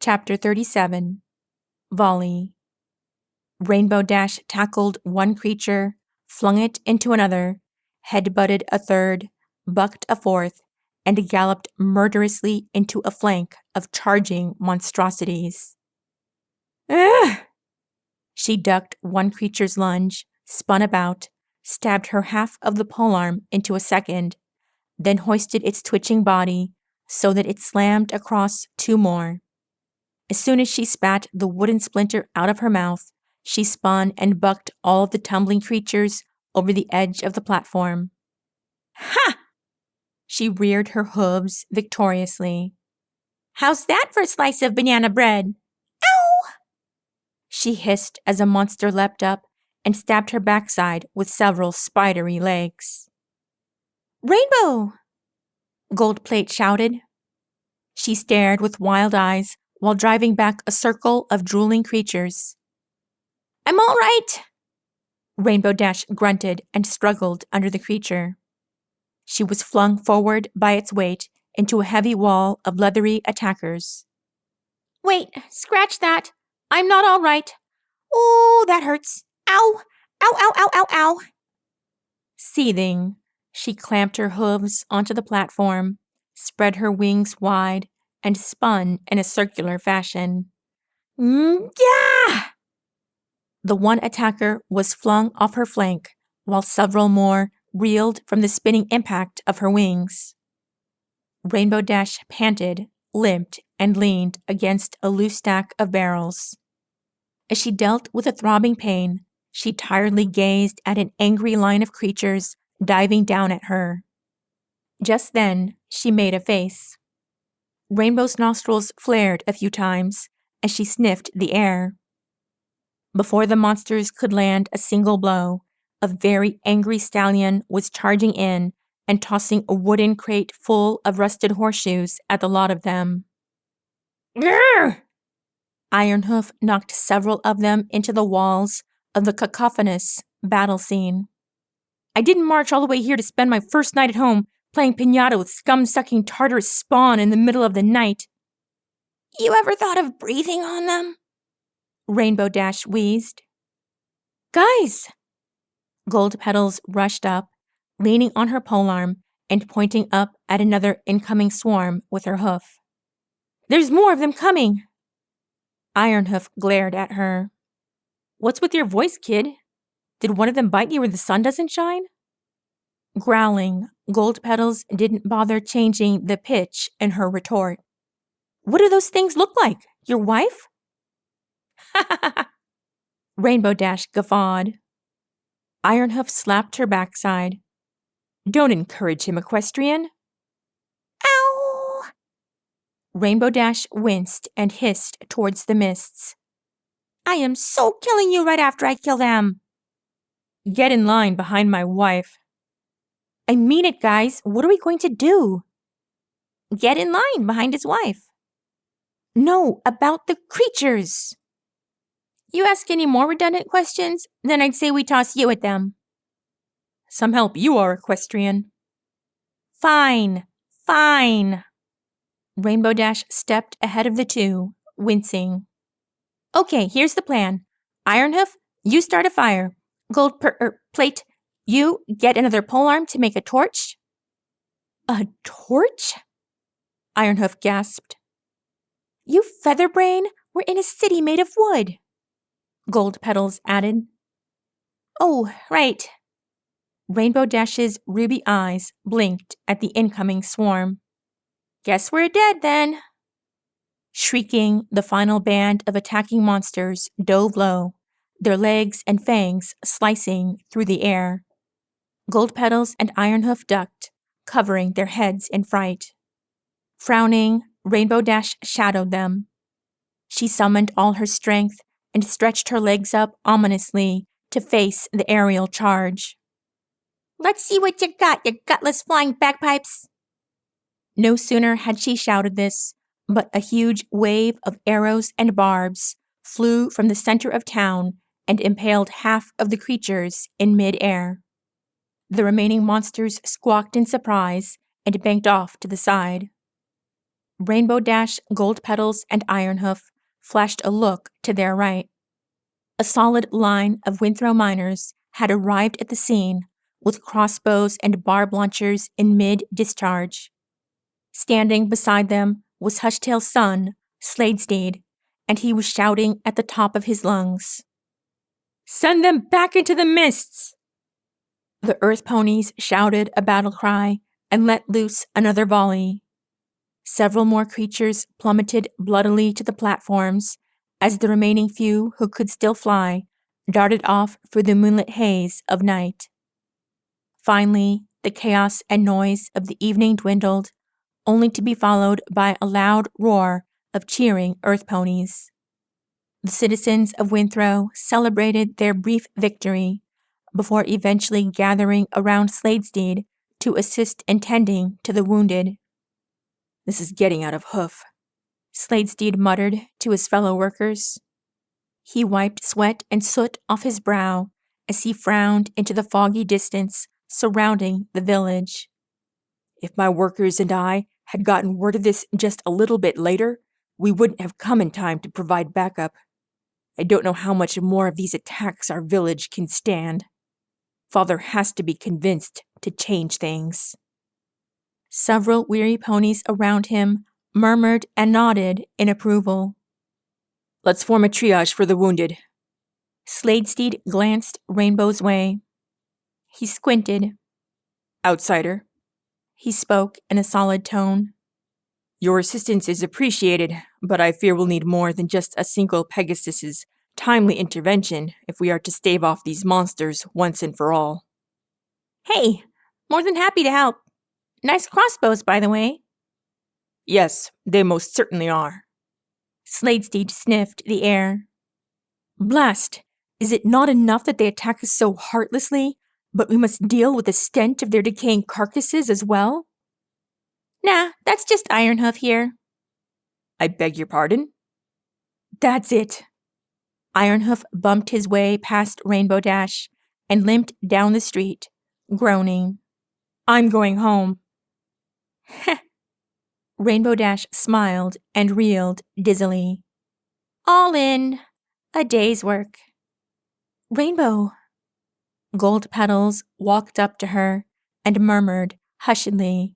Chapter 37 Volley. Rainbow Dash tackled one creature, flung it into another, head-butted a third, bucked a fourth, and galloped murderously into a flank of charging monstrosities. Ugh! She ducked one creature's lunge, spun about, stabbed her half of the polearm into a second, then hoisted its twitching body so that it slammed across two more. As soon as she spat the wooden splinter out of her mouth, she spun and bucked all of the tumbling creatures over the edge of the platform. Ha! She reared her hooves victoriously. How's that for a slice of banana bread? Ow! She hissed as a monster leapt up and stabbed her backside with several spidery legs. Rainbow! Goldplate shouted. She stared with wild eyes while driving back a circle of drooling creatures. I'm all right! Rainbow Dash grunted and struggled under the creature. She was flung forward by its weight into a heavy wall of leathery attackers. Wait, scratch that! I'm not all right! Oh, that hurts! Ow! Ow, ow, ow, ow, ow! Seething, she clamped her hooves onto the platform, spread her wings wide, and spun in a circular fashion. Yeah! The one attacker was flung off her flank, while several more reeled from the spinning impact of her wings. Rainbow Dash panted, limped, and leaned against a loose stack of barrels. As she dealt with a throbbing pain, she tiredly gazed at an angry line of creatures diving down at her. Just then, she made a face. Rainbow's nostrils flared a few times as she sniffed the air. Before the monsters could land a single blow, a very angry stallion was charging in and tossing a wooden crate full of rusted horseshoes at the lot of them. Grr! Ironhoof knocked several of them into the walls of the cacophonous battle scene. I didn't march all the way here to spend my first night at home playing piñata with scum-sucking Tartarus spawn in the middle of the night. You ever thought of breathing on them? Rainbow Dash wheezed. Guys! Gold Petals rushed up, leaning on her polearm and pointing up at another incoming swarm with her hoof. There's more of them coming! Ironhoof glared at her. What's with your voice, kid? Did one of them bite you where the sun doesn't shine? Growling, Gold Petals didn't bother changing the pitch in her retort. What do those things look like? Your wife? Ha ha ha! Rainbow Dash guffawed. Ironhoof slapped her backside. Don't encourage him, equestrian. Ow! Rainbow Dash winced and hissed towards the mists. I am so killing you right after I kill them. Get in line behind my wife. I mean it, guys. What are we going to do? Get in line behind his wife. No, about the creatures. You ask any more redundant questions, then I'd say we toss you at them. Some help you are, equestrian. Fine, fine. Rainbow Dash stepped ahead of the two, wincing. Okay, here's the plan. Ironhoof, you start a fire. Plate, you get another polearm to make a torch. A torch? Ironhoof gasped. You featherbrain, we're in a city made of wood. Gold Petals added. Oh, right. Rainbow Dash's ruby eyes blinked at the incoming swarm. Guess we're dead then. Shrieking, the final band of attacking monsters dove low, their legs and fangs slicing through the air. Gold Petals and Ironhoof ducked, covering their heads in fright. Frowning, Rainbow Dash shadowed them. She summoned all her strength and stretched her legs up ominously to face the aerial charge. Let's see what you got, you gutless flying bagpipes! No sooner had she shouted this, but a huge wave of arrows and barbs flew from the center of town and impaled half of the creatures in mid-air. The remaining monsters squawked in surprise and banked off to the side. Rainbow Dash, Gold Petals, and Ironhoof flashed a look to their right. A solid line of Winthrop miners had arrived at the scene with crossbows and barb launchers in mid-discharge. Standing beside them was Hushtail's son, Sladesteed, and he was shouting at the top of his lungs. "Send them back into the mists!" The Earth Ponies shouted a battle cry and let loose another volley. Several more creatures plummeted bloodily to the platforms as the remaining few who could still fly darted off through the moonlit haze of night. Finally, the chaos and noise of the evening dwindled, only to be followed by a loud roar of cheering Earth Ponies. The citizens of Winthrop celebrated their brief victory before eventually gathering around Sladesteed to assist in tending to the wounded. "This is getting out of hoof," Sladesteed muttered to his fellow workers. He wiped sweat and soot off his brow as he frowned into the foggy distance surrounding the village. "If my workers and I had gotten word of this just a little bit later, we wouldn't have come in time to provide backup. I don't know how much more of these attacks our village can stand. Father has to be convinced to change things." Several weary ponies around him murmured and nodded in approval. "Let's form a triage for the wounded." Sladesteed glanced Rainbow's way. He squinted. "Outsider," he spoke in a solid tone. "Your assistance is appreciated, but I fear we'll need more than just a single Pegasus's timely intervention if we are to stave off these monsters once and for all." "Hey, more than happy to help. Nice crossbows, by the way." "Yes, they most certainly are." Sladesteed sniffed the air. "Blast! Is it not enough that they attack us so heartlessly, but we must deal with the stench of their decaying carcasses as well?" "Nah, that's just Ironhoof here." "I beg your pardon?" "That's it." Ironhoof bumped his way past Rainbow Dash and limped down the street, groaning. "I'm going home." Heh. Rainbow Dash smiled and reeled dizzily. "All in. A day's work." "Rainbow." Gold Petals walked up to her and murmured hushedly,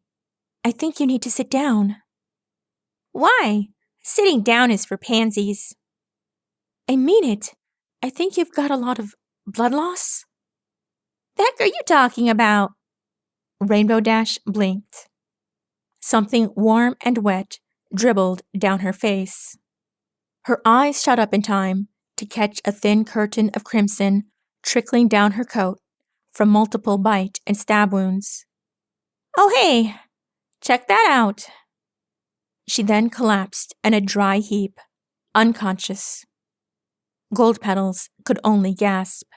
"I think you need to sit down." "Why? Sitting down is for pansies." "I mean it. I think you've got a lot of blood loss." "The heck are you talking about?" Rainbow Dash blinked. Something warm and wet dribbled down her face. Her eyes shot up in time to catch a thin curtain of crimson trickling down her coat from multiple bite and stab wounds. "Oh hey, check that out." She then collapsed in a dry heap, unconscious. Gold Petals could only gasp.